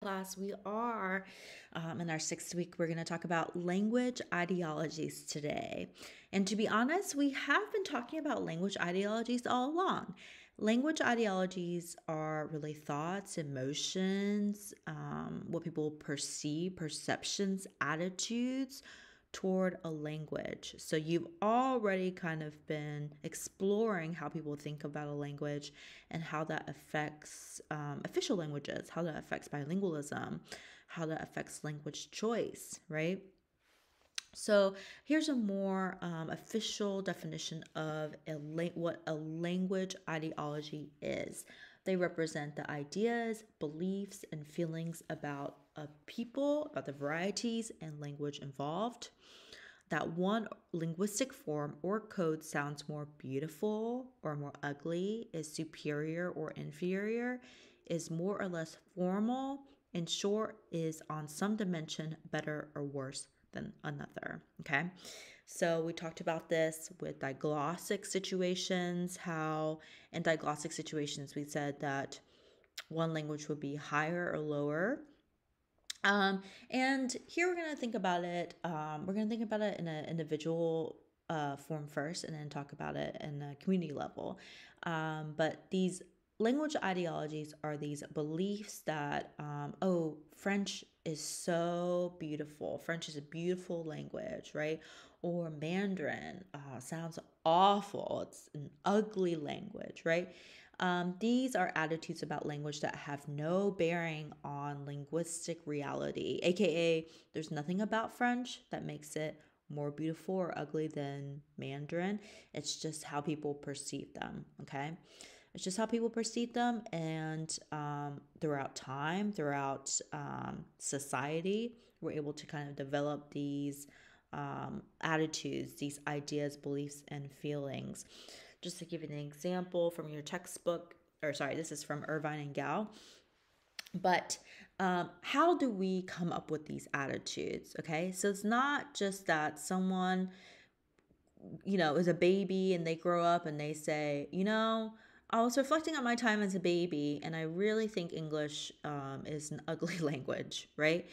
Class, we are in our sixth week. We're going to talk about language ideologies today. And to be honest, we have been talking about language ideologies all along. Language ideologies are really thoughts, emotions, what people perceive, perceptions, attitudes toward a language. So you've already kind of been exploring how people think about a language and how that affects official languages, how that affects bilingualism, how that affects language choice, right? So here's a more official definition of what a language ideology is. They represent the ideas, beliefs, and feelings about a people, about the varieties and language involved. That one linguistic form or code sounds more beautiful or more ugly, is superior or inferior, is more or less formal, in short, is on some dimension better or worse than another. Okay. So we talked about this with diglossic situations, how in diglossic situations we said that one language would be higher or lower. And here we're going to think about it. We're going to think about it in an individual form first and then talk about it in a community level. But these language ideologies are these beliefs that, oh, French is so beautiful. French is a beautiful language, right? Or Mandarin sounds awful. It's an ugly language, right? These are attitudes about language that have no bearing on linguistic reality, aka, there's nothing about French that makes it more beautiful or ugly than Mandarin. It's just how people perceive them, okay? It's just how people perceive them, and throughout time, throughout society, we're able to kind of develop these attitudes, these ideas, beliefs, and feelings. Just to give an example from your textbook, or sorry, this is from Irvine and Gao. But how do we come up with these attitudes? Okay, so it's not just that someone, is a baby and they grow up and they say, I was reflecting on my time as a baby and I really think English is an ugly language, right?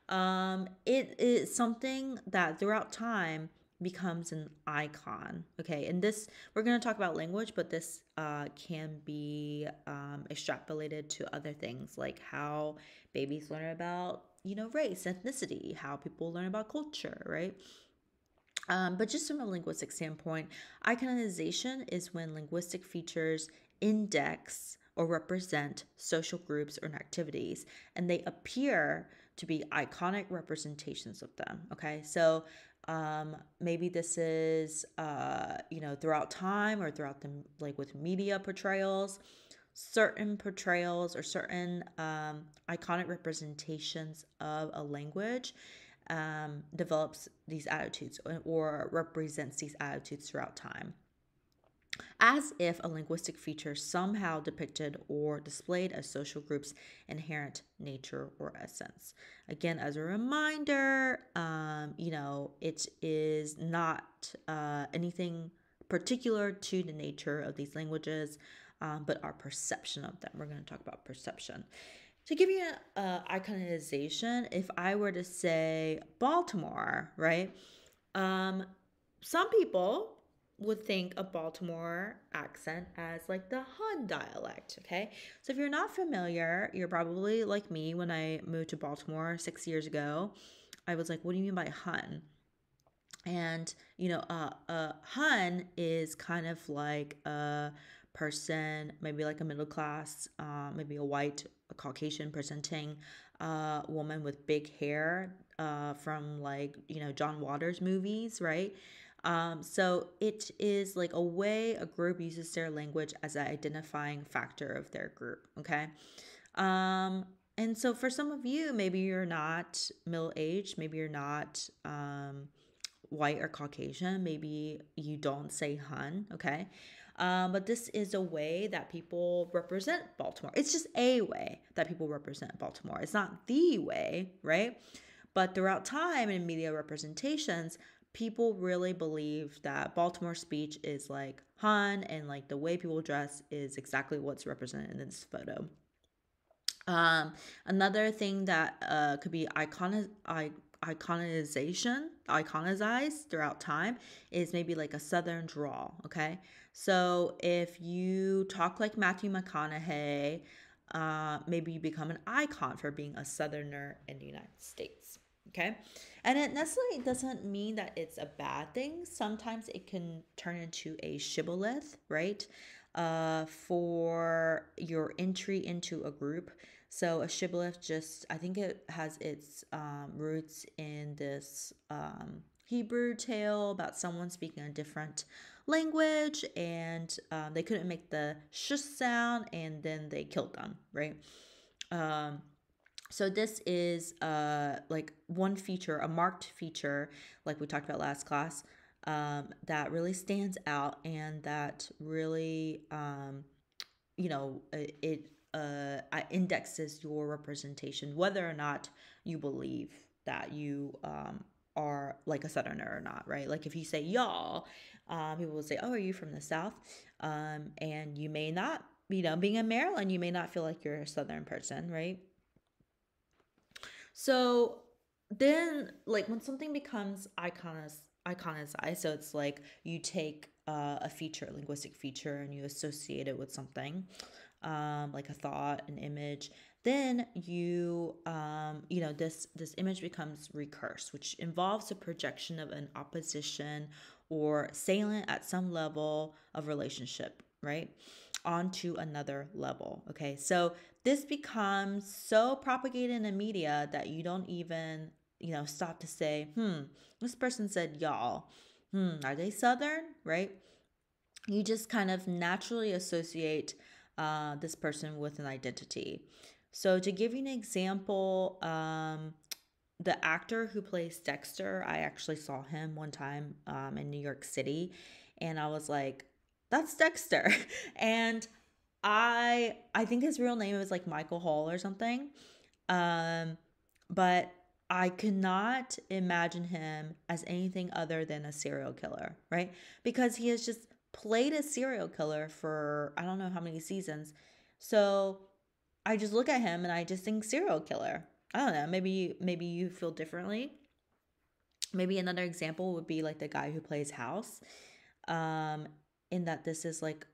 It is something that throughout time becomes an icon. Okay, and this, we're going to talk about language, but this can be extrapolated to other things like how babies learn about, race, ethnicity, how people learn about culture, right? But just from a linguistic standpoint, iconization is when linguistic features index or represent social groups or activities, and they appear to be iconic representations of them. Okay, so maybe this is throughout time or throughout the like with media portrayals, certain portrayals or certain iconic representations of a language develops these attitudes or represents these attitudes throughout time, as if a linguistic feature somehow depicted or displayed a social group's inherent nature or essence. Again, as a reminder, it is not anything particular to the nature of these languages, but our perception of them. We're going to talk about perception. To give you an iconization, if I were to say Baltimore, right? Some people would think of Baltimore accent as like the Hun dialect, okay? So if you're not familiar, you're probably like me when I moved to Baltimore 6 years ago. I was like, what do you mean by Hun? And Hun is kind of like a person, maybe like a middle class, maybe a white, a Caucasian presenting woman with big hair from like John Waters movies, right? So it is like a way a group uses their language as an identifying factor of their group. Okay. And so for some of you, maybe you're not middle aged, maybe you're not white or Caucasian. Maybe you don't say Hun, okay? But this is a way that people represent Baltimore. It's just a way that people represent Baltimore. It's not the way, right? But throughout time in media representations, people really believe that Baltimore speech is like Hun, and like the way people dress is exactly what's represented in this photo. Um, Another thing that could be iconized throughout time is maybe like a Southern drawl. Okay, so if you talk like Matthew McConaughey, maybe you become an icon for being a Southerner in the United States. Okay, and it necessarily doesn't mean that it's a bad thing. Sometimes it can turn into a shibboleth, right? For your entry into a group. So a shibboleth just, I think it has its roots in this Hebrew tale about someone speaking a different language, and they couldn't make the sh sound, and then they killed them, right? Um, so this is like one feature, a marked feature, like we talked about last class, that really stands out and that really it indexes your representation, whether or not you believe that you are like a Southerner or not, right? Like if you say y'all, people will say, "Oh, are you from the South?" And you may not, being in Maryland, you may not feel like you're a Southern person, right? So then, like when something becomes iconized, so it's like you take a feature, a linguistic feature, and you associate it with something, like a thought, an image. Then this image becomes recurse, which involves a projection of an opposition or salient at some level of relationship, right? Onto another level. Okay, so this becomes so propagated in the media that you don't even, stop to say, this person said y'all. Are they Southern? Right? You just kind of naturally associate this person with an identity. So, to give you an example, the actor who plays Dexter, I actually saw him one time in New York City, and I was like, "That's Dexter," and I think his real name was like Michael Hall or something, um, but I could not imagine him as anything other than a serial killer, right? Because he has just played a serial killer for I don't know how many seasons. So I just look at him and I just think serial killer. I don't know. Maybe you feel differently. Maybe another example would be like the guy who plays House. Um, in that this is like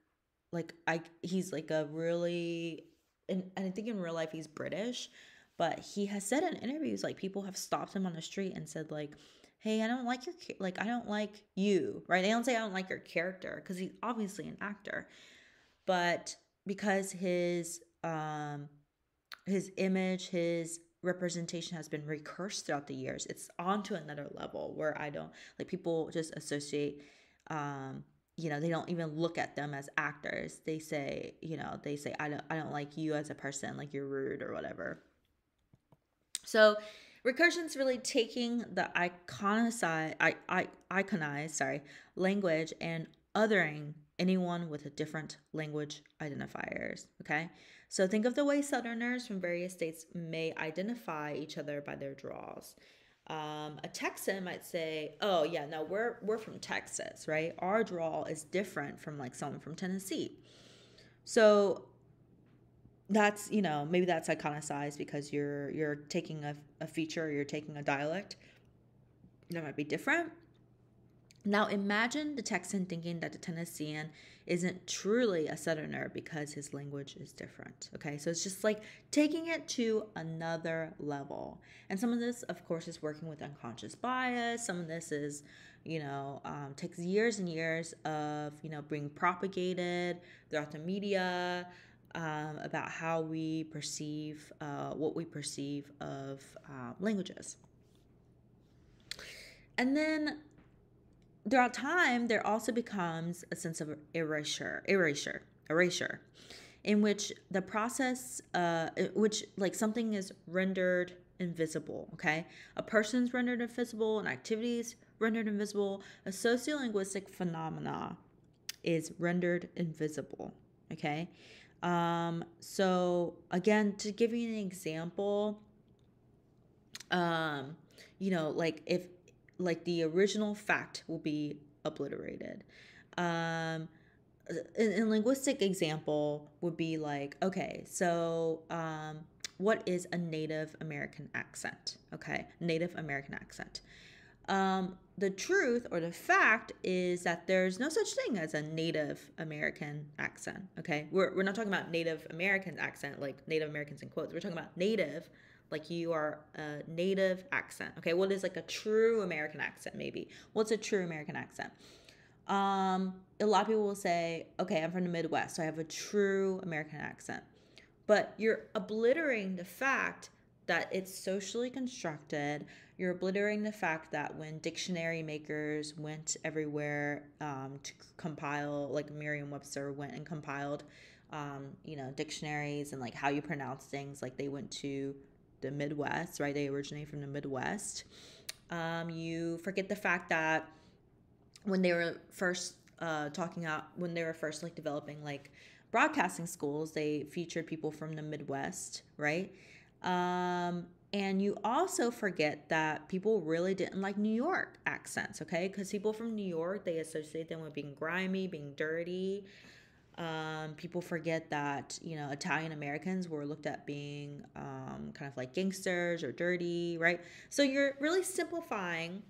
he's like a really and I think in real life he's British, but he has said in interviews like people have stopped him on the street and said like, "Hey, I don't like I don't like you," right? They don't say I don't like your character because he's obviously an actor, but because his image, his representation has been recursed throughout the years. It's on to another level where I don't like people just associate they don't even look at them as actors. They say I don't like you as a person, like you're rude or whatever. So recursion's really taking the iconized language and othering anyone with a different language identifiers. Okay, so think of the way Southerners from various states may identify each other by their draws. A Texan might say, "Oh yeah, no, we're from Texas, right? Our drawl is different from like someone from Tennessee." So that's maybe that's iconicized because you're taking a feature, you're taking a dialect that might be different. Now imagine the Texan thinking that the Tennessean isn't truly a Southerner because his language is different. Okay, so it's just like taking it to another level. And some of this, of course, is working with unconscious bias. Some of this is, takes years and years of, being propagated throughout the media about how we perceive, what we perceive of languages. And then throughout time, there also becomes a sense of erasure, in which the process, which like something is rendered invisible. Okay, a person's rendered invisible, an activity is rendered invisible, a sociolinguistic phenomena is rendered invisible. Okay, so again, to give you an example, um, like if like the original fact will be obliterated. Um, a linguistic example would be like, okay, so what is a Native American accent? Okay, Native American accent. The truth or the fact is that there's no such thing as a Native American accent. Okay, we're not talking about Native American accent like Native Americans in quotes. We're talking about native, like you are a native accent. Okay, what is like a true American accent? Maybe what's a true American accent? A lot of people will say, okay, I'm from the Midwest, so I have a true American accent. But you're obliterating the fact that it's socially constructed. You're obliterating the fact that when dictionary makers went everywhere to compile, like Merriam-Webster went and compiled, dictionaries and like how you pronounce things, like they went to the Midwest, right? They originate from the Midwest. You forget the fact that when they were first when they were first like developing like broadcasting schools, they featured people from the Midwest, right? And you also forget that people really didn't like New York accents, okay? Because people from New York, they associate them with being grimy, being dirty. People forget that, Italian Americans were looked at being kind of like gangsters or dirty, right? So you're really simplifying.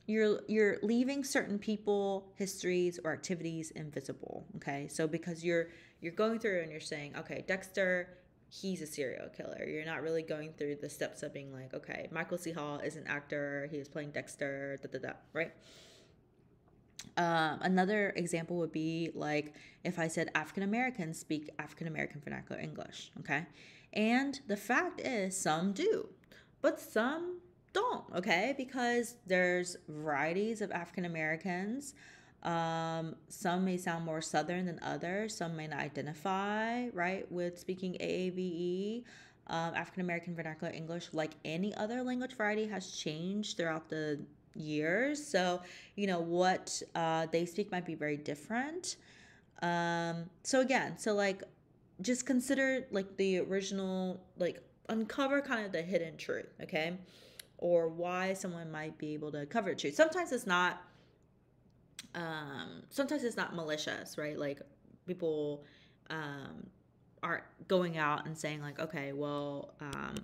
You're leaving certain people, histories, or activities invisible, okay? So because you're going through and you're saying, okay, Dexter, he's a serial killer. You're not really going through the steps of being like, okay, Michael C. Hall is an actor. He was playing Dexter, right? Another example would be like if I said African Americans speak African American vernacular English, okay? And the fact is, some do, but some don't, okay? Because there's varieties of African Americans. Some may sound more Southern than others. Some may not identify, right, with speaking AAVE. African American vernacular English, like any other language variety, has changed throughout the years. So, what they speak might be very different. So like, just consider like the original, like uncover kind of the hidden truth, okay? Or why someone might be able to cover the truth. Sometimes it's not malicious, right? Like people aren't going out and saying like, okay, well,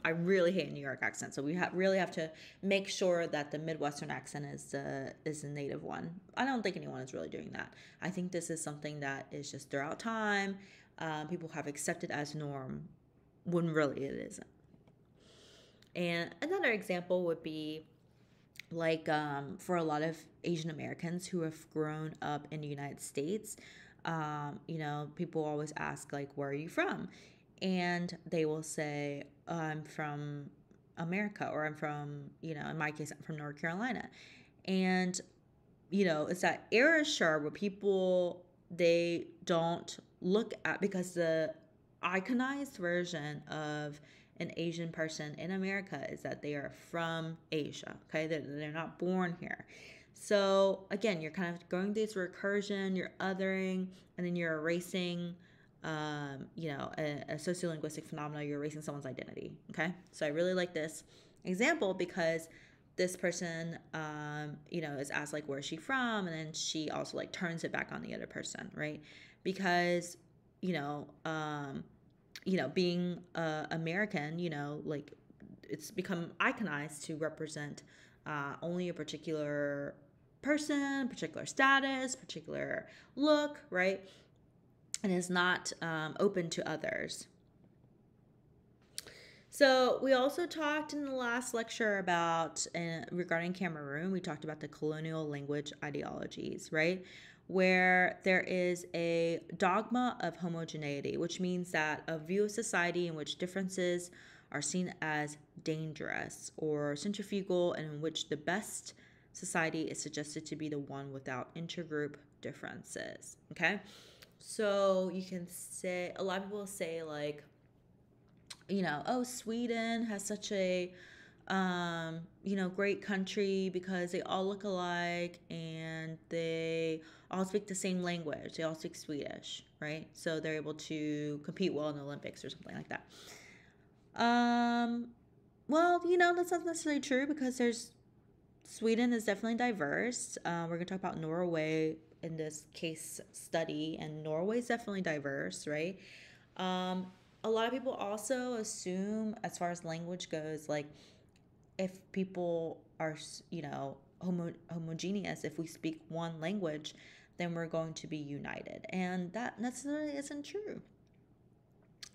I really hate New York accent, so we really have to make sure that the Midwestern accent is the native one. I don't think anyone is really doing that. I think this is something that is just throughout time, people have accepted as norm when really it isn't. And another example would be like for a lot of Asian Americans who have grown up in the United States, people always ask like, where are you from? And they will say, I'm from America, or I'm from, in my case, I'm from North Carolina. And, it's that erasure where people, they don't look at, because the iconized version of an Asian person in America is that they are from Asia, okay? They're not born here. So again, you're kind of going through this recursion, you're othering, and then you're erasing, a sociolinguistic phenomena. You're erasing someone's identity, okay? So I really like this example because this person, is asked like, where's she from? And then she also like turns it back on the other person, right? Because, being American, like it's become iconized to represent only a particular person, particular status, particular look, right? And is not open to others. So we also talked in the last lecture about, regarding Cameroon, we talked about the colonial language ideologies, right? Where there is a dogma of homogeneity, which means that a view of society in which differences are seen as dangerous or centrifugal, and in which the best society is suggested to be the one without intergroup differences, okay? So you can say, a lot of people say like, oh, Sweden has such a, great country because they all look alike and they all speak the same language. They all speak Swedish, right? So they're able to compete well in the Olympics or something like that. Well, that's not necessarily true because Sweden is definitely diverse. We're going to talk about Norway in this case study, and Norway is definitely diverse, right? a lot of people also assume, as far as language goes, like if people are, homogeneous, if we speak one language, then we're going to be united. And that necessarily isn't true.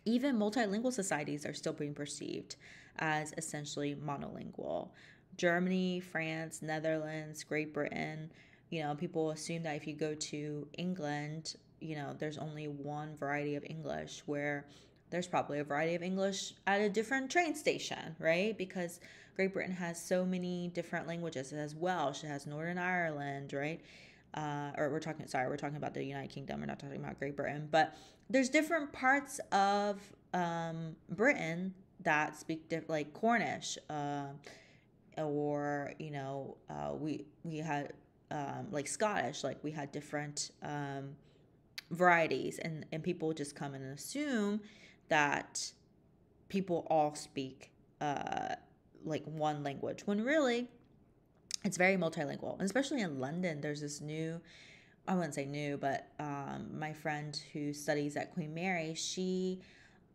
Even multilingual societies are still being perceived as essentially monolingual. Germany, France, Netherlands, Great Britain, people assume that if you go to England, there's only one variety of English, where there's probably a variety of English at a different train station, right? Because Great Britain has so many different languages. It has Welsh, it has Northern Ireland, right? Or we're talking about the United Kingdom. We're not talking about Great Britain, but there's different parts of Britain that speak like Cornish, or we had like Scottish. Like we had different varieties, and people just come in and assume that people all speak like one language, when really it's very multilingual. And especially in London, there's this new, I wouldn't say new, but my friend who studies at Queen Mary, she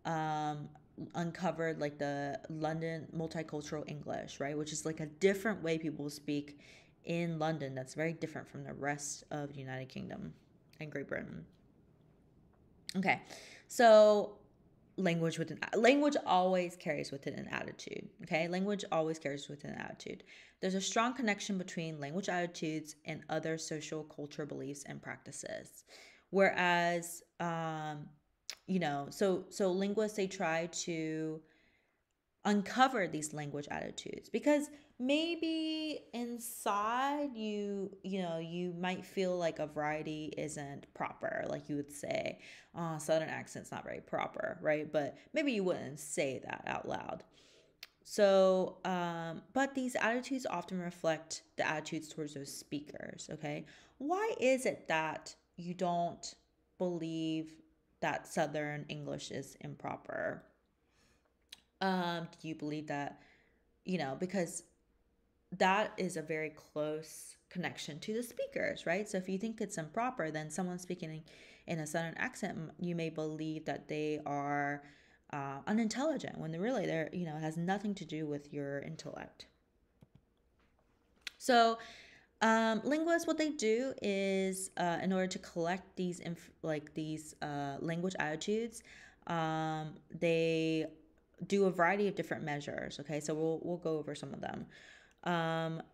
uncovered like the London multicultural English, right? Which is like a different way people speak in London that's very different from the rest of the United Kingdom and Great Britain. Okay, so language always carries with it an attitude. Okay, language always carries with it an attitude. There's a strong connection between language attitudes and other social culture beliefs and practices. Whereas so linguists, they try to uncover these language attitudes, because maybe inside you might feel like a variety isn't proper. Like you would say, oh, southern accent's not very proper, right? But maybe you wouldn't say that out loud. So but these attitudes often reflect the attitudes towards those speakers. Okay, why is it that you don't believe that southern English is improper? Do you believe that, because that is a very close connection to the speakers, right? So if you think it's improper, then someone speaking in a southern accent, you may believe that they are unintelligent, when they're, it has nothing to do with your intellect. So linguists, what they do is, in order to collect these language attitudes, they do a variety of different measures. Okay, so we'll go over some of them.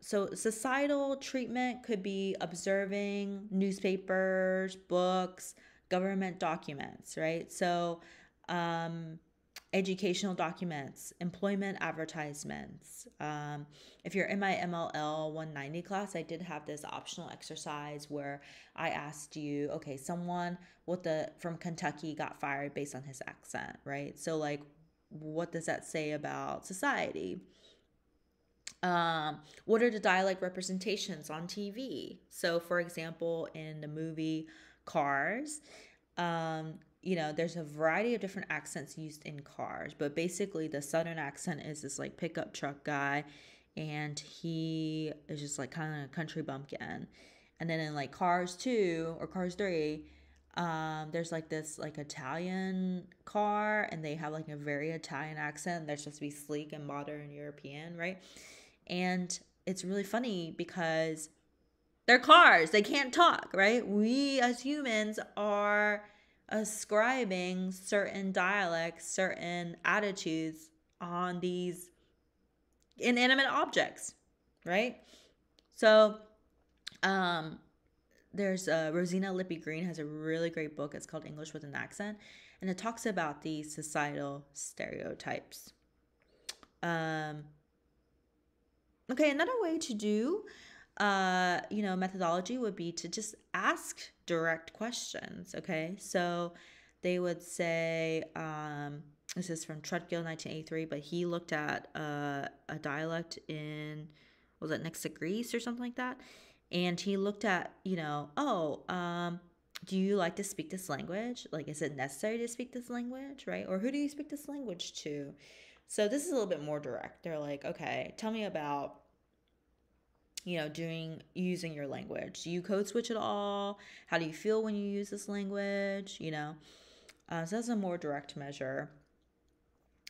So societal treatment could be observing newspapers, books, government documents, right? So educational documents, employment advertisements. If you're in my MLL 190 class, I did have this optional exercise where I asked you, okay, someone from Kentucky got fired based on his accent, right? So like, what does that say about society? What are the dialect representations on TV? So, for example, in the movie Cars, there's a variety of different accents used in Cars, but basically the Southern accent is this like pickup truck guy, and he is just like kind of a country bumpkin. And then in like Cars 2 or Cars 3, there's like this like Italian car, and they have like a very Italian accent that's supposed to be sleek and modern European, right? And it's really funny because they're cars, they can't talk, right? We as humans are ascribing certain dialects, certain attitudes on these inanimate objects, right? So there's Rosina Lippy Green has a really great book. It's called English with an Accent, and it talks about these societal stereotypes. Okay, another way to do methodology would be to just ask direct questions. Okay, so they would say, this is from Trudgill 1983, but he looked at a dialect in, was it next to Greece or something like that? And he looked at, do you like to speak this language? Like, is it necessary to speak this language, right? Or who do you speak this language to? So this is a little bit more direct. They're like, okay, tell me about, using your language. Do you code switch at all? How do you feel when you use this language? So that's a more direct measure.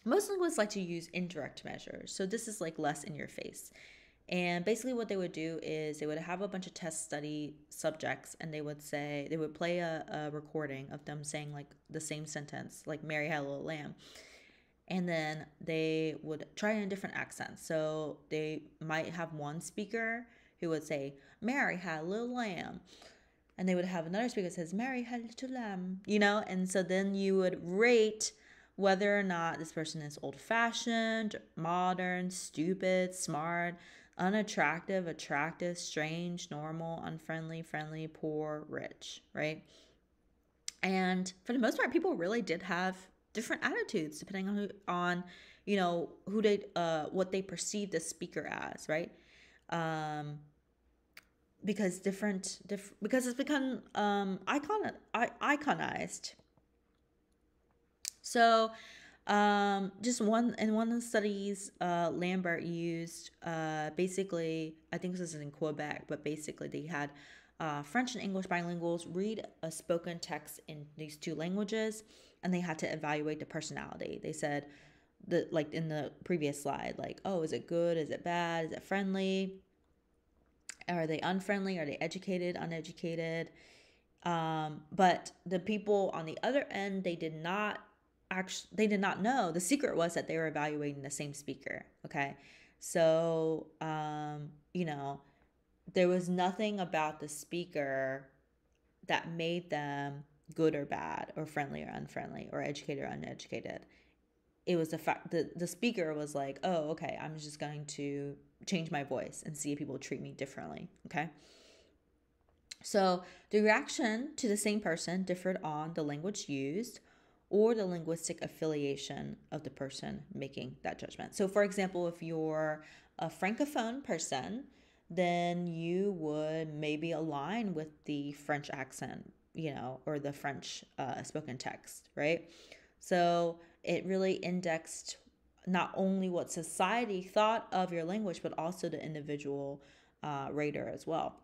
Most linguists like to use indirect measures. So this is like less in your face. And basically, what they would do is they would have a bunch of test study subjects, and they would play a recording of them saying like the same sentence, like Mary Had a Little Lamb. And then they would try in different accents. So they might have one speaker who would say, Mary had a little lamb. And they would have another speaker that says, Mary had a little lamb, you know? And so then you would rate whether or not this person is old fashioned, modern, stupid, smart, unattractive, attractive, strange, normal, unfriendly, friendly, poor, rich, right? And for the most part, people really did have different attitudes depending on you know, who they what they perceive the speaker as, right? Um, because because it's become iconized. So, just one of the studies, Lambert used basically, I think this is in Quebec, but basically they had French and English bilinguals read a spoken text in these two languages, and they had to evaluate the personality. They said, like in the previous slide, like, oh, is it good? Is it bad? Is it friendly? Are they unfriendly? Are they educated, uneducated? But the people on the other end, they did not know. The secret was that they were evaluating the same speaker. Okay. So, you know, there was nothing about the speaker that made them good or bad, or friendly or unfriendly, or educated or uneducated. It was the fact that the speaker was like, oh, okay, I'm just going to change my voice and see if people treat me differently. Okay. So the reaction to the same person differed on the language used or the linguistic affiliation of the person making that judgment. So, for example, if you're a francophone person, then you would maybe align with the French accent, you know, or the French spoken text, right? So it really indexed not only what society thought of your language, but also the individual rater as well.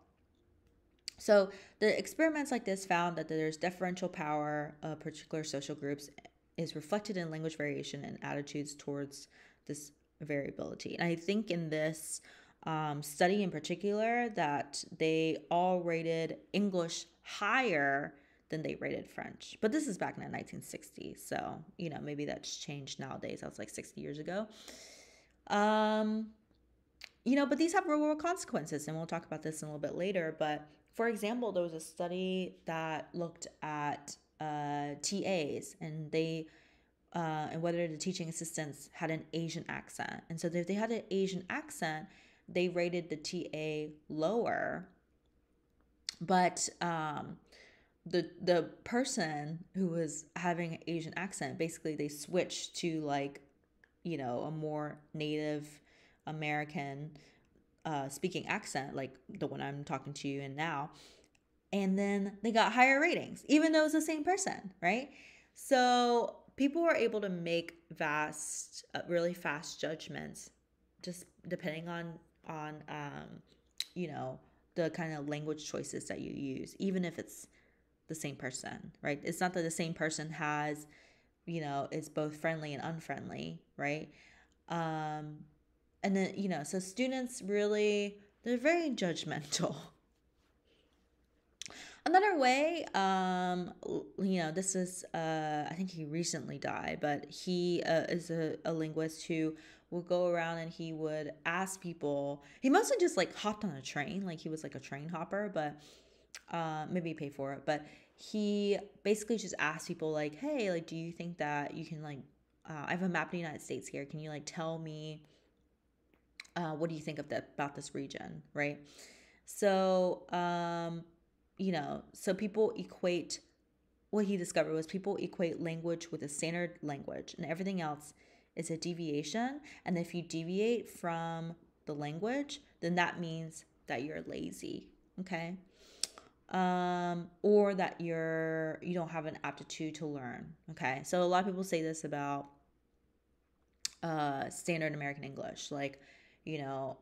So the experiments like this found that there's differential power of particular social groups is reflected in language variation and attitudes towards this variability. And I think in this study in particular that they all rated English higher than they rated French. But this is back in the 1960s. So, you know, maybe that's changed nowadays. That was like 60 years ago. You know, but these have real world consequences, and we'll talk about this in a little bit later. But for example, there was a study that looked at TAs, and they and whether the teaching assistants had an Asian accent. And so if they had an Asian accent, they rated the TA lower. But the person who was having an Asian accent, basically they switched to like, you know, a more Native American speaking accent, like the one I'm talking to you in now. And then they got higher ratings, even though it's the same person, right? So people were able to make really fast judgments, just depending on you know, the kind of language choices that you use, even if it's the same person, right? It's not that the same person has, you know, is both friendly and unfriendly, right? And then, you know, so students really, they're very judgmental. Another way, you know, this is, I think he recently died, but he is a linguist who would go around and he would ask people, he mostly just like hopped on a train, like he was like a train hopper, but maybe he paid for it, but he basically just asked people like, hey, like, do you think that you can like, I have a map of the United States here. Can you like tell me what do you think of about this region, right? So, you know, so people equate, what he discovered was people equate language with a standard language, and everything else is a deviation. And if you deviate from the language, then that means that you're lazy, okay? Or that you don't have an aptitude to learn, okay? So a lot of people say this about standard American English, like, you know,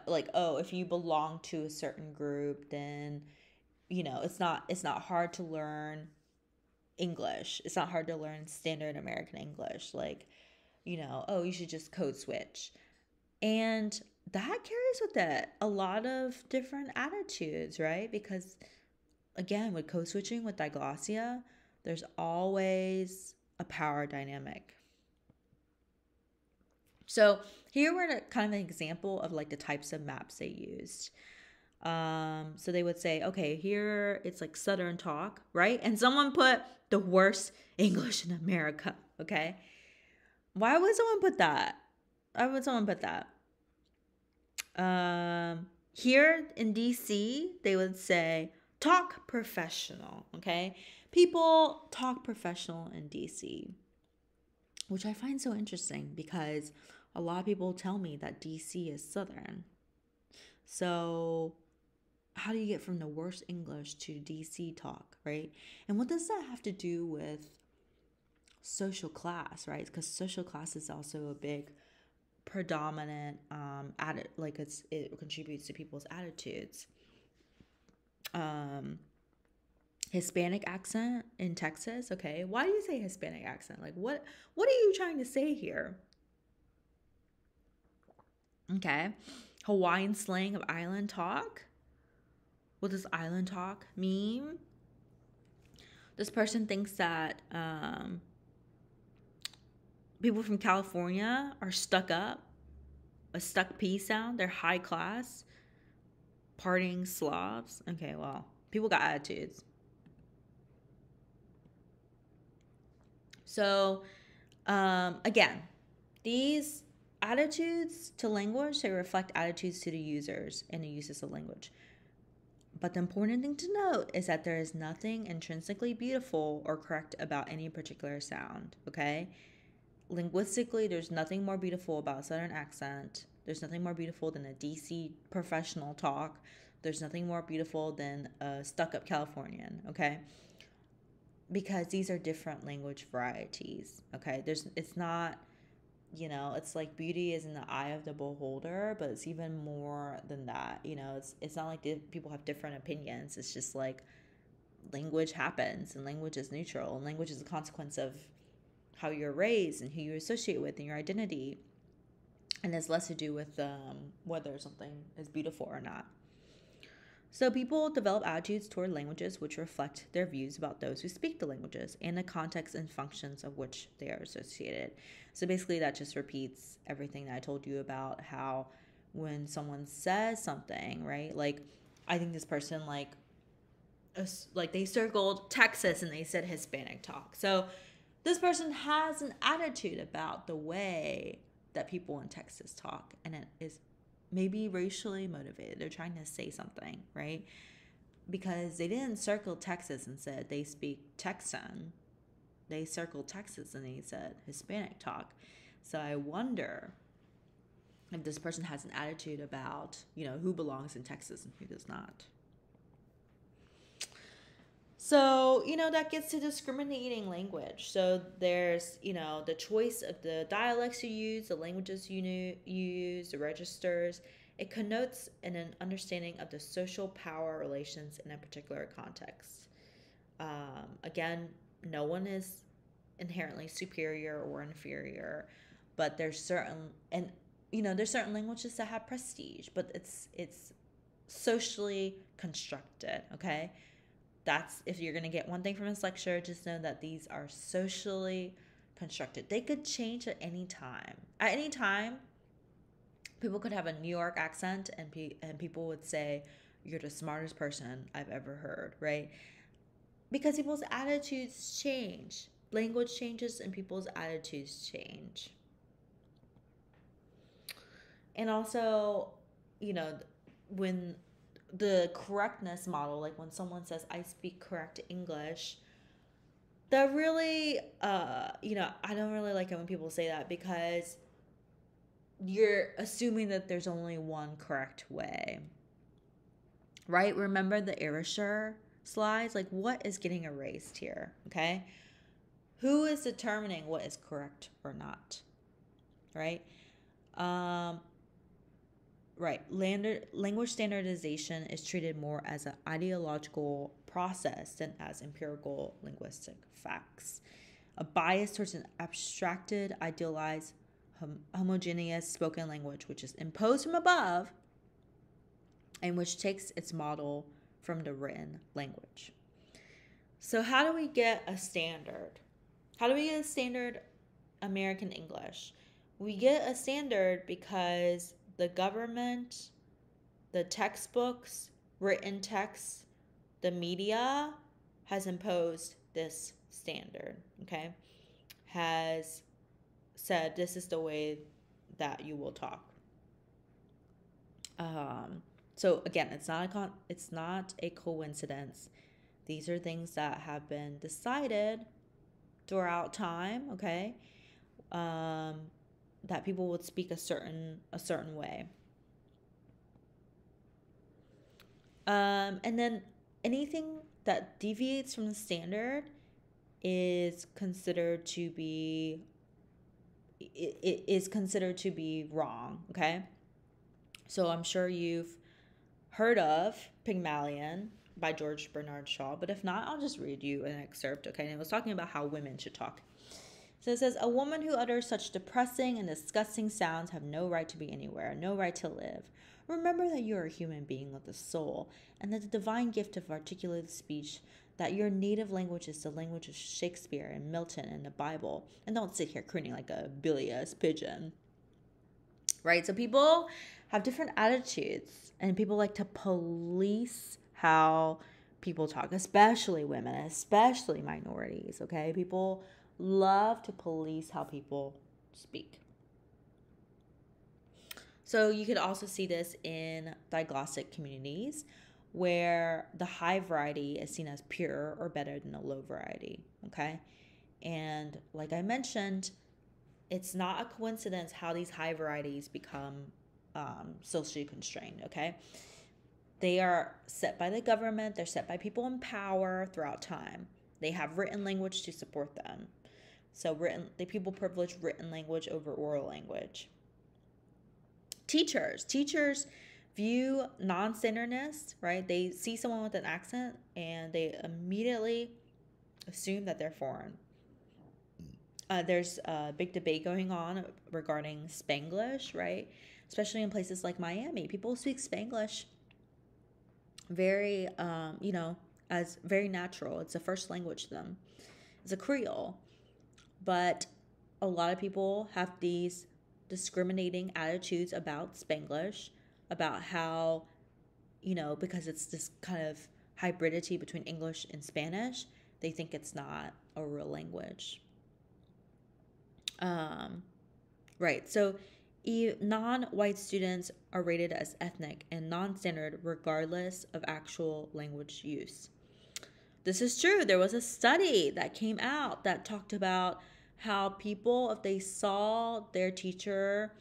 like, oh, if you belong to a certain group, then, you know, it's not hard to learn English. It's not hard to learn standard American English. Like, oh, you should just code switch. And that carries with it a lot of different attitudes, right? Because again, with code switching, with diglossia, there's always a power dynamic. So here we're kind of an example of like the types of maps they used. So they would say, okay, here it's like Southern talk, right? And someone put the worst English in America, okay? Why would someone put that? Why would someone put that? Here in DC, they would say talk professional, okay? People talk professional in DC, which I find so interesting because a lot of people tell me that DC is Southern. So how do you get from the worst English to DC talk, right? And what does that have to do with social class, right? Because social class is also a big predominant like it contributes to people's attitudes. Hispanic accent in Texas, okay? Why do you say Hispanic accent? Like what are you trying to say here? Okay. Hawaiian slang of island talk. What does island talk mean? This person thinks that people from California are stuck up, a stuck P sound. They're high class, partying slobs. Okay, well, people got attitudes. So, again, these attitudes to language, they reflect attitudes to the users and the uses of language. But the important thing to note is that there is nothing intrinsically beautiful or correct about any particular sound, okay? Linguistically, there's nothing more beautiful about a Southern accent. There's nothing more beautiful than a DC professional talk. There's nothing more beautiful than a stuck-up Californian, okay? Because these are different language varieties, okay? It's not, it's like beauty is in the eye of the beholder, but it's even more than that. It's not like people have different opinions. It's just like language happens, and language is neutral, and language is a consequence of how you're raised and who you associate with and your identity, and it's less to do with whether something is beautiful or not. So people develop attitudes toward languages which reflect their views about those who speak the languages and the context and functions of which they are associated. So basically that just repeats everything that I told you about how when someone says something, right? Like I think this person like they circled Texas and they said Hispanic talk. So this person has an attitude about the way that people in Texas talk, and it is maybe racially motivated. They're trying to say something, right? Because they didn't circle Texas and said they speak Texan. They circled Texas and they said Hispanic talk. So I wonder if this person has an attitude about, who belongs in Texas and who does not. So, that gets to discriminating language. So there's, the choice of the dialects you use, the languages you use, the registers. It connotes an understanding of the social power relations in a particular context. Again, no one is inherently superior or inferior, but there's certain languages that have prestige, but it's socially constructed, okay? That's, if you're going to get one thing from this lecture, just know that these are socially constructed. They could change at any time. At any time, people could have a New York accent and people would say, you're the smartest person I've ever heard, right? Because people's attitudes change. Language changes and people's attitudes change. And also, when the correctness model, like when someone says I speak correct English, that really I don't really like it when people say that, because you're assuming that there's only one correct way, right? Remember the erasure slides? Like, what is getting erased here? Okay, who is determining what is correct or not, right? Right. Language standardization is treated more as an ideological process than as empirical linguistic facts. A bias towards an abstracted, idealized, homogeneous spoken language, which is imposed from above and which takes its model from the written language. So how do we get a standard? How do we get a standard American English? We get a standard because the government, the textbooks, written texts, the media has imposed this standard, okay? Has said this is the way that you will talk. So again, it's not a coincidence. These are things that have been decided throughout time, okay? That people would speak a certain way. And then anything that deviates from the standard is considered to be wrong, okay? So I'm sure you've heard of Pygmalion by George Bernard Shaw, but if not, I'll just read you an excerpt, okay? And it was talking about how women should talk. So it says, a woman who utters such depressing and disgusting sounds have no right to be anywhere, no right to live. Remember that you are a human being with a soul, and that the divine gift of articulated speech, that your native language is the language of Shakespeare and Milton and the Bible. And don't sit here crooning like a bilious pigeon. Right? So people have different attitudes, and people like to police how people talk, especially women, especially minorities, okay? People love to police how people speak. So you could also see this in diglossic communities where the high variety is seen as pure or better than the low variety, okay? And like I mentioned, it's not a coincidence how these high varieties become socially constrained, okay? They are set by the government. They're set by people in power throughout time. They have written language to support them. So people privilege written language over oral language. Teachers view non-standardness, right? They see someone with an accent and they immediately assume that they're foreign. There's a big debate going on regarding Spanglish, right? Especially in places like Miami. People speak Spanglish very, as very natural. It's a first language to them. It's a Creole. But a lot of people have these discriminating attitudes about Spanglish, about how, because it's this kind of hybridity between English and Spanish, they think it's not a real language. Right. So non-white students are rated as ethnic and non-standard regardless of actual language use. This is true. There was a study that came out that talked about how people, if they saw their teacher,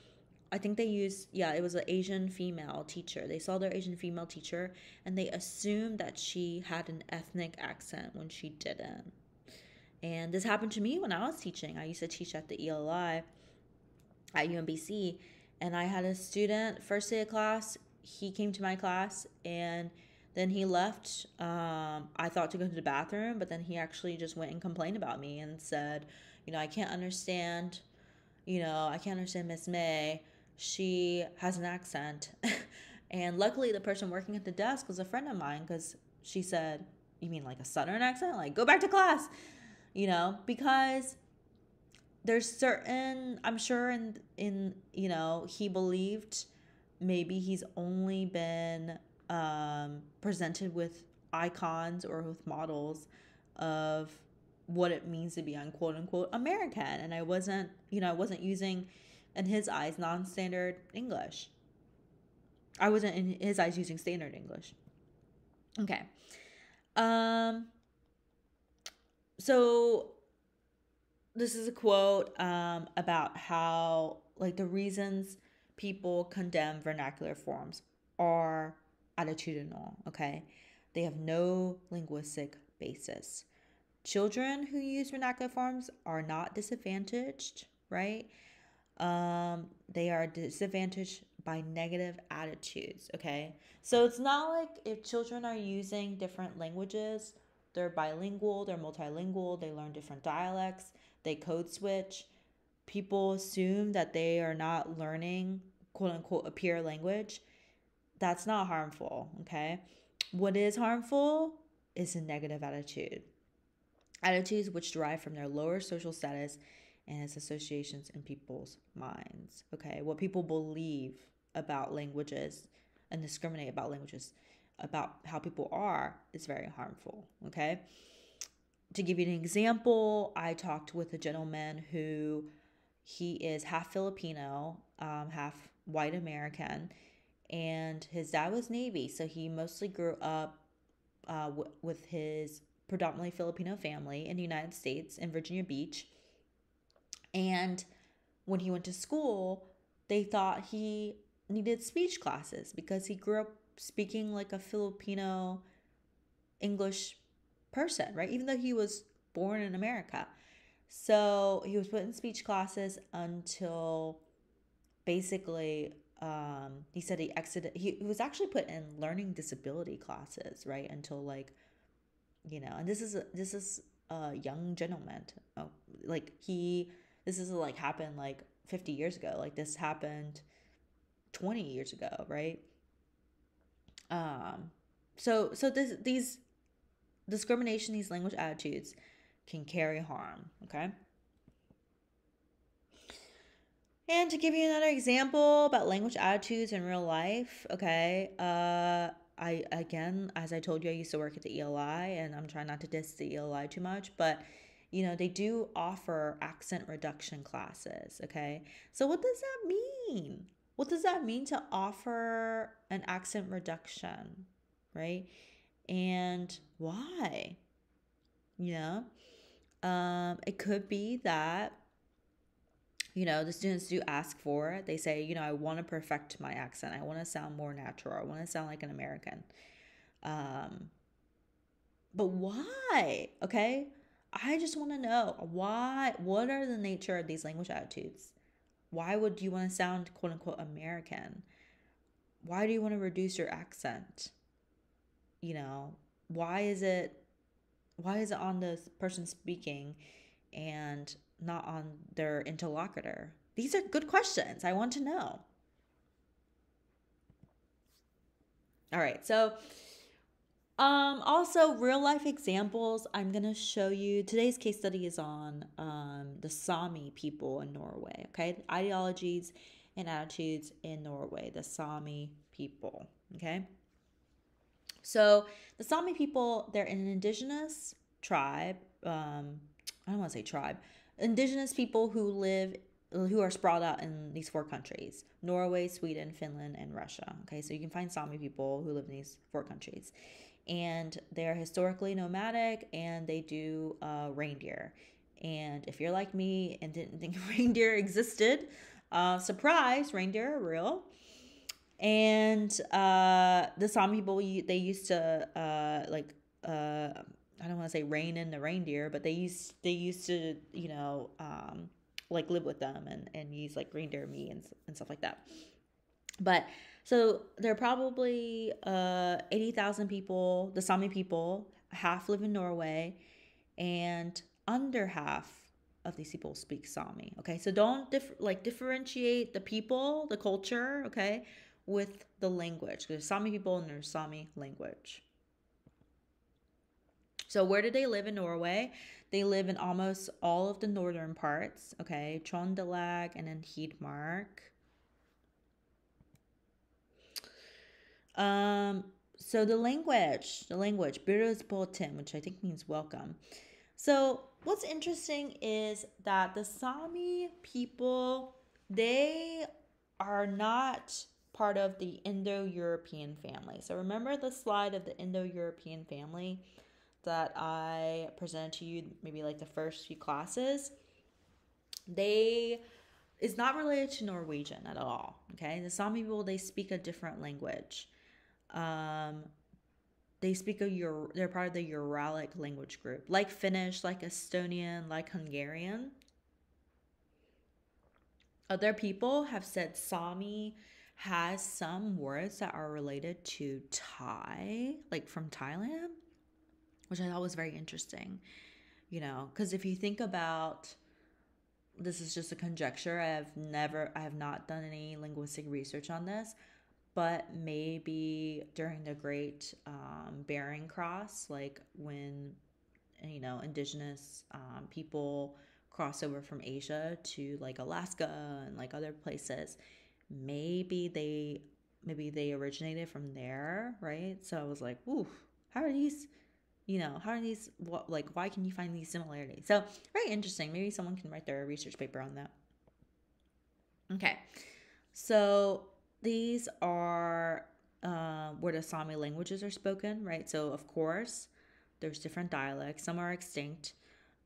I think they used, it was an Asian female teacher. They saw their Asian female teacher and they assumed that she had an ethnic accent when she didn't. And this happened to me when I was teaching. I used to teach at the ELI at UMBC, and I had a student, first day of class, he came to my class, and then he left. I thought to go to the bathroom, but then he actually just went and complained about me and said, I can't understand Miss May. She has an accent. And luckily the person working at the desk was a friend of mine, because she said, you mean like a Southern accent? Like, go back to class. Because there's certain, I'm sure in he believed maybe he's only been presented with icons or with models of what it means to be quote unquote American. And I wasn't using, in his eyes, non-standard English. I wasn't in his eyes using standard English. Okay. So this is a quote about how, like, the reasons people condemn vernacular forms are attitudinal, okay? They have no linguistic basis. Children who use vernacular forms are not disadvantaged, right? They are disadvantaged by negative attitudes, okay? So it's not like if children are using different languages, they're bilingual, they're multilingual, they learn different dialects, they code switch. People assume that they are not learning quote unquote a pure language. That's not harmful, okay? What is harmful is a negative attitude. Attitudes which derive from their lower social status and its associations in people's minds. Okay, what people believe about languages and discriminate about languages, about how people are, is very harmful. Okay, to give you an example, I talked with a gentleman who he is half Filipino, half white American, and his dad was Navy, so he mostly grew up with his predominantly Filipino family in the United States in Virginia Beach. And when he went to school, they thought he needed speech classes because he grew up speaking like a Filipino English person, right? Even though he was born in America. So he was put in speech classes until basically he said he exited. He was actually put in learning disability classes, right? Until like, and this is a young gentleman. Oh, like this is like happened like 50 years ago. Like this happened 20 years ago, right? So these discrimination, these language attitudes can carry harm, okay? And to give you another example about language attitudes in real life, okay, again, as I told you, I used to work at the ELI, and I'm trying not to diss the ELI too much, but they do offer accent reduction classes, okay? So what does that mean? What does that mean to offer an accent reduction, right? And why? It could be that the students do ask for it. They say, I want to perfect my accent. I want to sound more natural. I want to sound like an American. But why? Okay. I just want to know why. What are the nature of these language attitudes? Why would you want to sound quote unquote American? Why do you want to reduce your accent? Why is it on the person speaking and not on their interlocutor? These are good questions. I want to know. All right. So also real life examples. I'm going to show you. Today's case study is on the Sami people in Norway. Okay. Ideologies and attitudes in Norway. The Sami people. Okay. So the Sami people, they're an indigenous tribe. I don't want to say tribe. Indigenous people who are sprawled out in these 4 countries: Norway, Sweden, Finland, and Russia. Okay, so you can find Sami people who live in these 4 countries. And they're historically nomadic, and they do reindeer. And if you're like me and didn't think reindeer existed, surprise, reindeer are real. And the Sami people, they used to I don't want to say rein in the reindeer, but they used to like live with them and use like reindeer meat and stuff like that. But so there are probably 80,000 people. The Sami people, half live in Norway, and under half of these people speak Sami. Okay, so don't differentiate the people, the culture, okay, with the language. There's Sami people and there's Sami language. So where do they live in Norway? They live in almost all of the northern parts, okay? Trondelag and then Hedmark. So the language, Byrosboten, which I think means welcome. So what's interesting is that the Sami people, they are not part of the Indo-European family. So remember the slide of the Indo-European family that I presented to you maybe like the first few classes? It's not related to Norwegian at all, okay? The Sami people, they speak a different language. They're part of the Uralic language group, like Finnish, like Estonian, like Hungarian. Other people have said Sami has some words that are related to Thai, like from Thailand, which I thought was very interesting. Because if you think about, this is just a conjecture. I have not done any linguistic research on this, but maybe during the Great Bering Cross, like when indigenous people cross over from Asia to like Alaska and like other places, maybe they originated from there, right? So I was like, ooh, how are these? What, like, why can you find these similarities? So very interesting. Maybe someone can write their research paper on that. Okay, so these are where the Sami languages are spoken, right? So of course, there's different dialects. Some are extinct,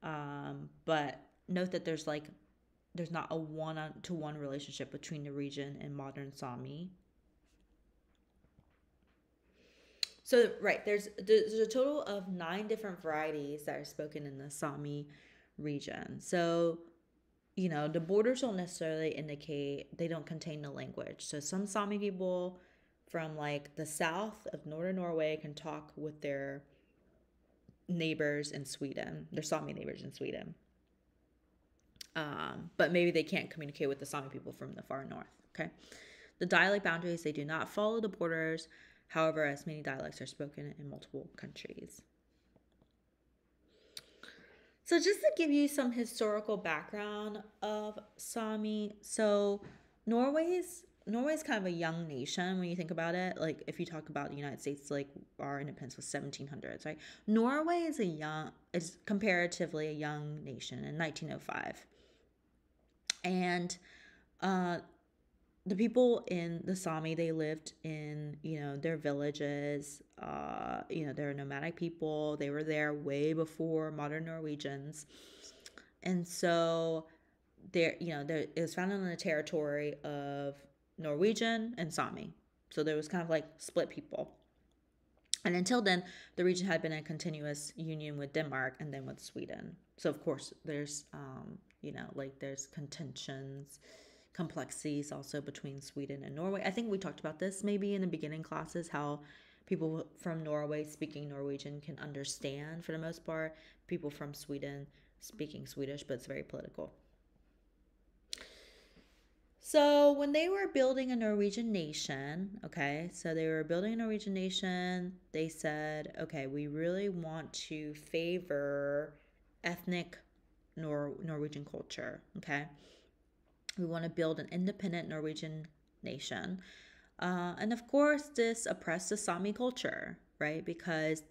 but note that there's not a one-to-one relationship between the region and modern Sami. So right, there's a total of 9 different varieties that are spoken in the Sami region. So the borders don't necessarily indicate, they don't contain the language. So some Sami people from like the south of northern Norway can talk with their neighbors in Sweden, their Sami neighbors in Sweden. But maybe they can't communicate with the Sami people from the far north. Okay. The dialect boundaries, they do not follow the borders. However, as many dialects are spoken in multiple countries. So just to give you some historical background of Sami, so Norway's kind of a young nation when you think about it. Like if you talk about the United States, like our independence was 1700s, right? Norway is comparatively a young nation in 1905, and the people in the Sami, they lived in their villages. They're nomadic people. They were there way before modern Norwegians, and so it was founded on the territory of Norwegian and Sami. So there was kind of like split people. And until then, the region had been in continuous union with Denmark and then with Sweden. So of course, there's there's contentions, complexities also between Sweden and Norway. I think we talked about this maybe in the beginning classes, how people from Norway speaking Norwegian can understand for the most part people from Sweden speaking Swedish, but it's very political. So when they were building a Norwegian nation, okay, so they were building a Norwegian nation, they said, okay, we really want to favor ethnic Norwegian culture, okay? We want to build an independent Norwegian nation. And of course, this oppressed the Sami culture, right? Because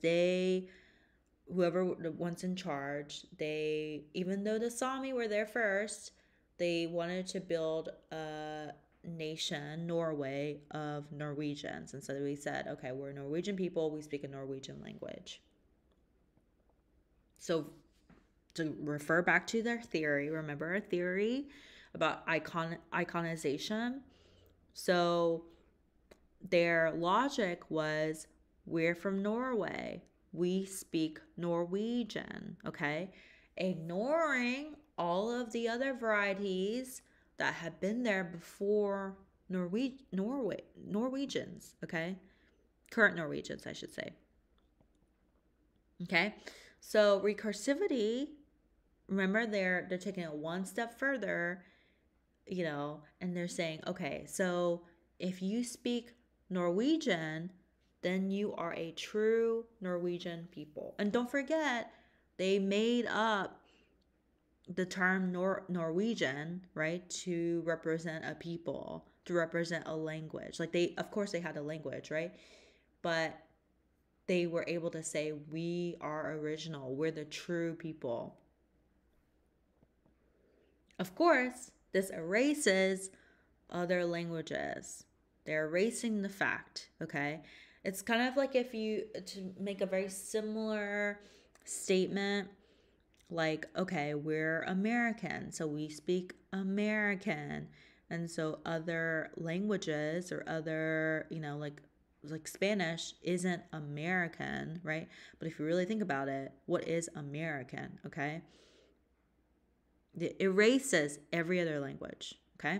whoever was in charge, even though the Sami were there first, they wanted to build a nation, Norway, of Norwegians. And so we said, okay, we're Norwegian people, we speak a Norwegian language. So to refer back to their theory, remember our theory about iconization? So their logic was, we're from Norway, we speak Norwegian, okay? Ignoring all of the other varieties that had been there before Norwegians, okay? Current Norwegians, I should say. Okay? So recursivity, remember they're taking it one step further, and they're saying, okay, so if you speak Norwegian, then you are a true Norwegian people. And don't forget, they made up the term Norwegian, right, to represent a people, to represent a language. Like of course they had a language, right? But they were able to say, we are original, we're the true people. Of course, this erases other languages. They're erasing the fact, okay? It's kind of like to make a very similar statement, like, okay, we're American, so we speak American. And so other languages or other, like Spanish isn't American, right? But if you really think about it, what is American, okay? It erases every other language, okay?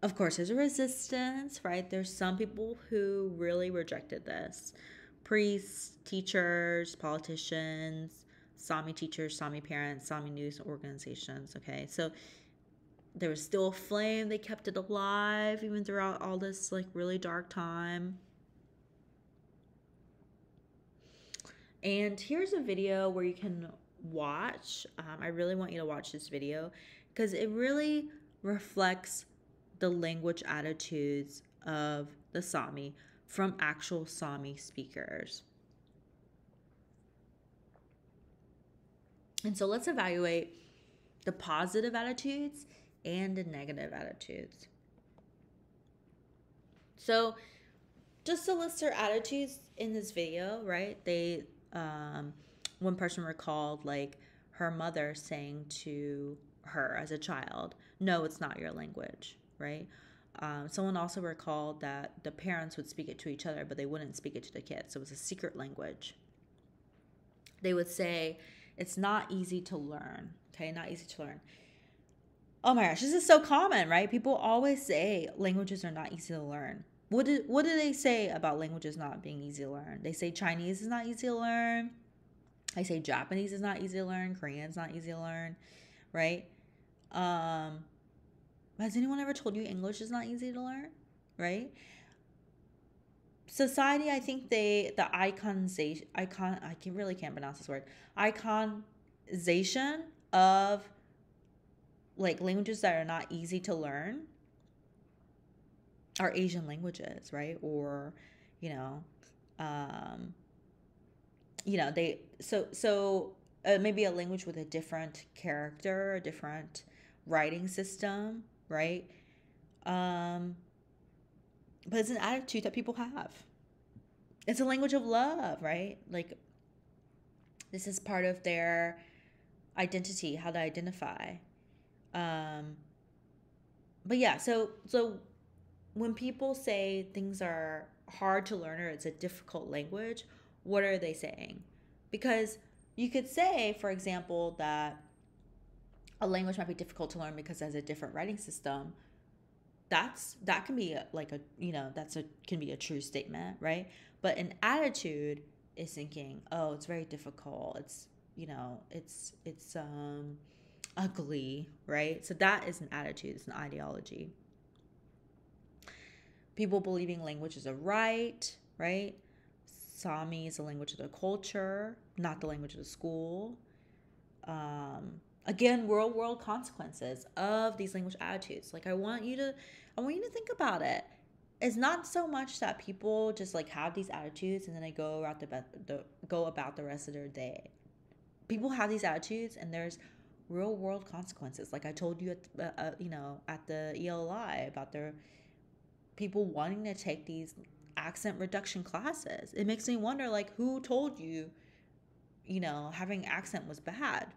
Of course, there's a resistance, right? There's some people who really rejected this: priests, teachers, politicians, Sami teachers, Sami parents, Sami news organizations. Okay, so there was still a flame. They kept it alive even throughout all this like really dark time. And here's a video where you can watch. I really want you to watch this video because it really reflects the language attitudes of the Sami from actual Sami speakers. And so let's evaluate the positive attitudes and the negative attitudes. So just to list their attitudes in this video, right? They, one person recalled like her mother saying to her as a child, "No, it's not your language," right? Someone also recalled that the parents would speak it to each other, but they wouldn't speak it to the kids. So it was a secret language. They would say, "It's not easy to learn." Okay, not easy to learn. Oh my gosh, this is so common, right? People always say languages are not easy to learn. What do they say about languages not being easy to learn? They say Chinese is not easy to learn. They say Japanese is not easy to learn. Korean is not easy to learn, right? Has anyone ever told you English is not easy to learn, right? Society, I think the iconization, I can't pronounce this word, iconization of like languages that are not easy to learn are Asian languages, right? Or, you know, they maybe a language with a different character, a different writing system, right? But it's an attitude that people have. It's a language of love, right? Like this is part of their identity, how they identify. But yeah, so when people say things are hard to learn or it's a difficult language, what are they saying? Because you could say, for example, that a language might be difficult to learn because it has a different writing system. That can be can be a true statement, right? But an attitude is thinking, oh, it's very difficult. It's ugly, right? So that is an attitude. It's an ideology. People believing language is a right? Sami is the language of the culture, not the language of the school. Again, real world consequences of these language attitudes. Like I want you to think about it. It's not so much that people just like have these attitudes and then they go about the rest of their day. People have these attitudes and there's real world consequences. Like I told you at the ELI about their people wanting to take these accent reduction classes. It makes me wonder, like, who told you, having accent was bad?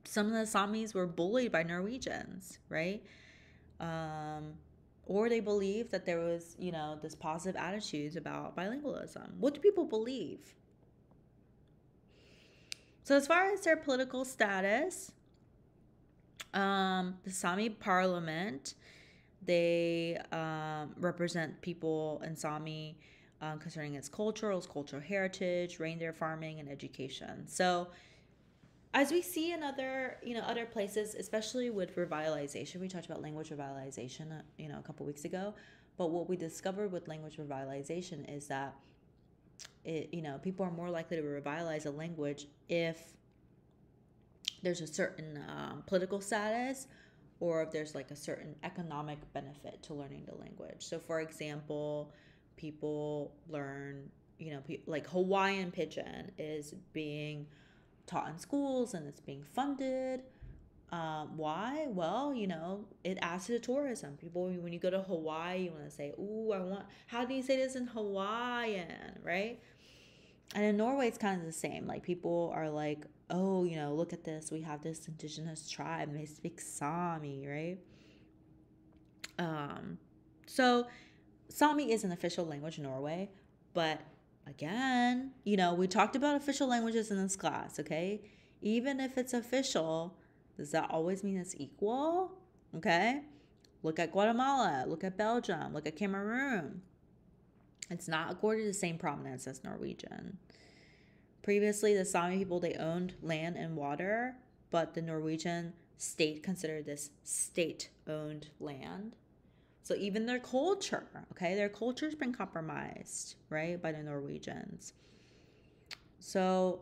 Some of the Samis were bullied by Norwegians, right? Or they believed that there was, this positive attitudes about bilingualism. What do people believe? So as far as their political status, the Sami parliament, they represent people in Sami concerning its cultural heritage, reindeer farming, and education. So as we see in other places, especially with revitalization, we talked about language revitalization, a couple weeks ago. But what we discovered with language revitalization is that people are more likely to revitalize a language if there's a certain political status or if there's like a certain economic benefit to learning the language. So for example, people learn, like Hawaiian Pidgin is being taught in schools and it's being funded. Why? Well, it adds to the tourism. People, when you go to Hawaii, you want to say, ooh, how do you say this in Hawaiian, right? And in Norway, it's kind of the same. Like people are like, oh, look at this. We have this indigenous tribe and they speak Sami, right? So Sami is an official language in Norway, but again, we talked about official languages in this class, okay? Even if it's official, does that always mean it's equal? Okay? Look at Guatemala, look at Belgium, look at Cameroon. It's not accorded the same prominence as Norwegian. Previously, the Sami people, they owned land and water, but the Norwegian state considered this state-owned land. So even their culture, okay, their culture's been compromised, right, by the Norwegians. So,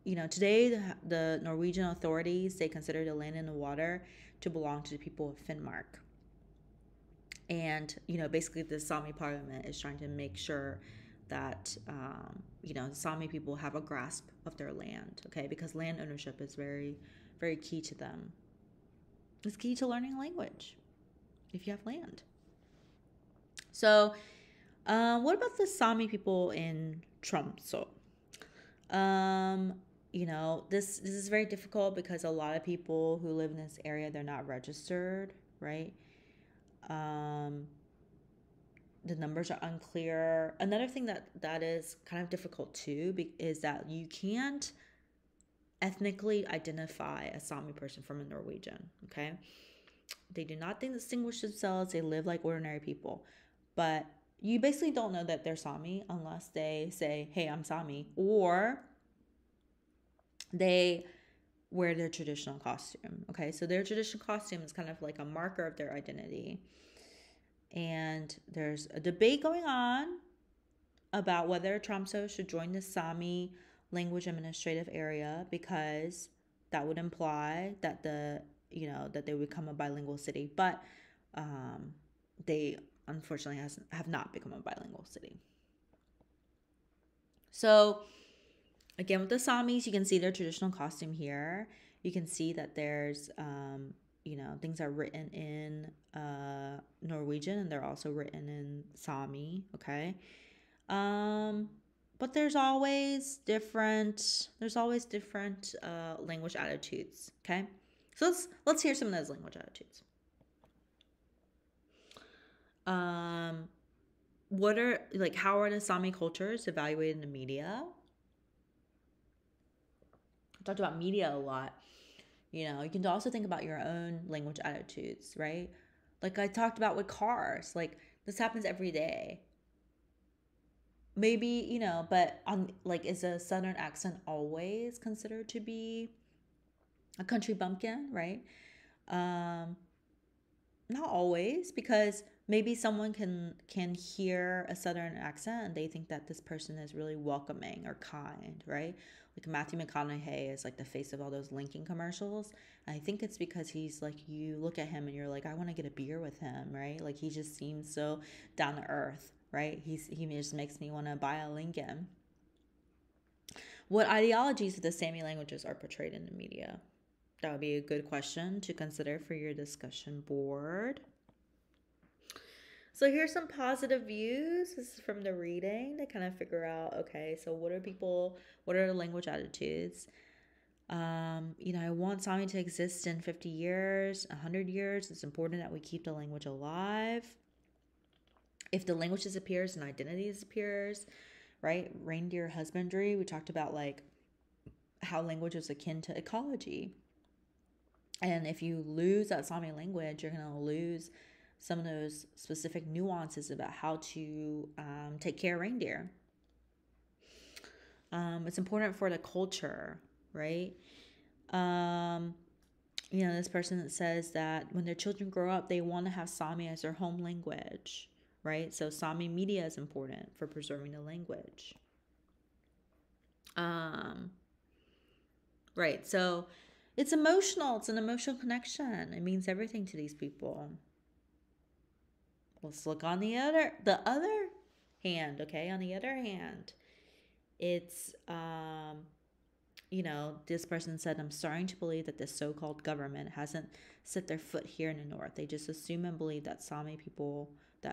today the Norwegian authorities, they consider the land and the water to belong to the people of Finnmark. And, basically the Sami parliament is trying to make sure that, the Sami people have a grasp of their land, okay, because land ownership is very, very key to them. It's key to learning a language if you have land. So, what about the Sami people in Tromsø? This is very difficult because a lot of people who live in this area, they're not registered, right? The numbers are unclear. Another thing that is kind of difficult too is that you can't ethnically identify a Sami person from a Norwegian, okay? They do not distinguish themselves. They live like ordinary people. But you basically don't know that they're Sami unless they say, hey, I'm Sami, or they wear their traditional costume, okay? So their traditional costume is kind of like a marker of their identity. And there's a debate going on about whether Tromsø should join the Sami language administrative area, because that would imply that that they would become a bilingual city. But they unfortunately have not become a bilingual city. So again, with the Samis, you can see their traditional costume here. You can see that there's things are written in Norwegian, and they're also written in Sami, okay? But there's always different language attitudes, okay? So let's hear some of those language attitudes. How are the Sami cultures evaluated in the media? I talked about media a lot. You can also think about your own language attitudes, right? Like I talked about with cars, like this happens every day. Maybe, but is a Southern accent always considered to be a country bumpkin, right? Not always, because maybe someone can hear a Southern accent and they think that this person is really welcoming or kind, right? Like Matthew McConaughey is like the face of all those Lincoln commercials. And I think it's because he's like, you look at him and you're like, I want to get a beer with him, right? Like he just seems so down to earth, right? He just makes me want to buy a Lincoln. What ideologies of the Sami languages are portrayed in the media? That would be a good question to consider for your discussion board. So here's some positive views. This is from the reading to kind of figure out, okay, so what are the language attitudes? I want Sami to exist in 50 years, 100 years. It's important that we keep the language alive. If the language disappears, an identity disappears, right? Reindeer husbandry, we talked about like how language is akin to ecology. And if you lose that Sami language, you're going to lose some of those specific nuances about how to take care of reindeer. It's important for the culture, right? This person that says that when their children grow up, they want to have Sami as their home language, right? So Sami media is important for preserving the language. Right, so it's emotional. It's an emotional connection. It means everything to these people. Let's look on the other hand, okay? On the other hand, it's, this person said, I'm starting to believe that this so-called government hasn't set their foot here in the north. They just assume and believe that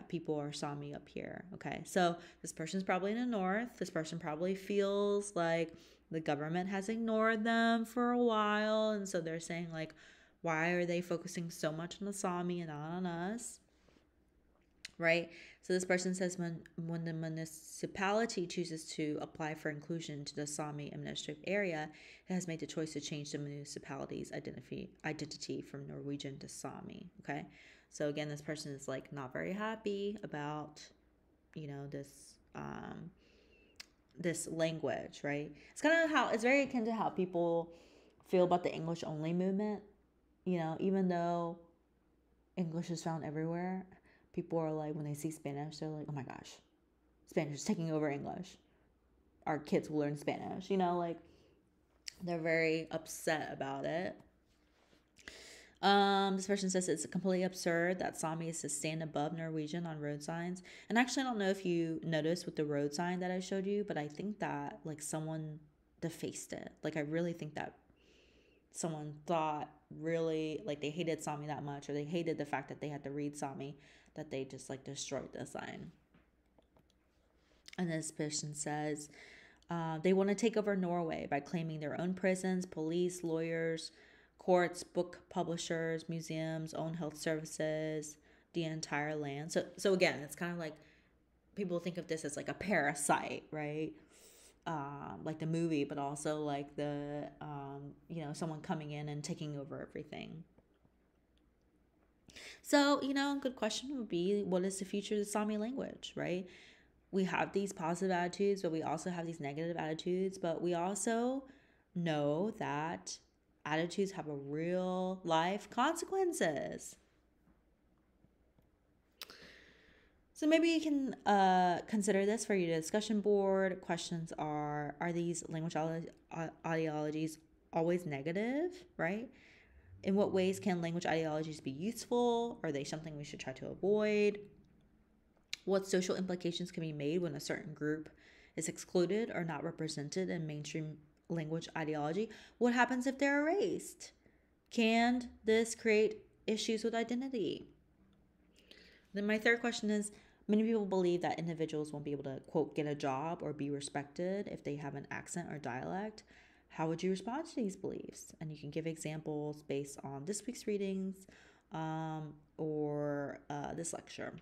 people are Sami up here, okay? So this person's probably in the north. This person probably feels like the government has ignored them for a while, and so they're saying like, why are they focusing so much on the Sami and not on us? right? So this person says when the municipality chooses to apply for inclusion to the Sami administrative area, it has made the choice to change the municipality's identity from Norwegian to Sami. Okay, so again, this person is like not very happy about this language, right? It's kind of how it's very akin to how people feel about the English only movement. Even though English is found everywhere, people are like, when they see Spanish, they're like, oh my gosh, Spanish is taking over English. Our kids will learn Spanish. Like they're very upset about it. This person says it's completely absurd that Sami is to stand above Norwegian on road signs. And actually, I don't know if you noticed with the road sign that I showed you, but I think that like someone defaced it. Like I really think that someone thought really like they hated Sami that much, or they hated the fact that they had to read Sami, that they just like destroyed the sign. And this person says they want to take over Norway by claiming their own prisons, police, lawyers, courts, book publishers, museums, own health services, the entire land. So again, it's kind of like people think of this as like a parasite, right? Like the movie, but also like the someone coming in and taking over everything. So a good question would be, what is the future of the Sami language, right? We have these positive attitudes, but we also have these negative attitudes. But we also know that attitudes have a real life consequences. So maybe you can consider this for your discussion board. Questions are these language ideologies always negative, right? In what ways can language ideologies be useful? Are they something we should try to avoid? What social implications can be made when a certain group is excluded or not represented in mainstream language ideology? What happens if they're erased? Can this create issues with identity? Then my third question is, many people believe that individuals won't be able to, quote, get a job or be respected if they have an accent or dialect. How would you respond to these beliefs? And you can give examples based on this week's readings or this lecture.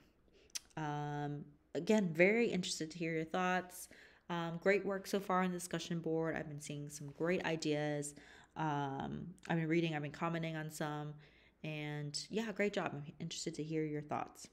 Again, very interested to hear your thoughts. Great work so far on the discussion board. I've been seeing some great ideas. I've been reading, I've been commenting on some. And yeah, great job. I'm interested to hear your thoughts.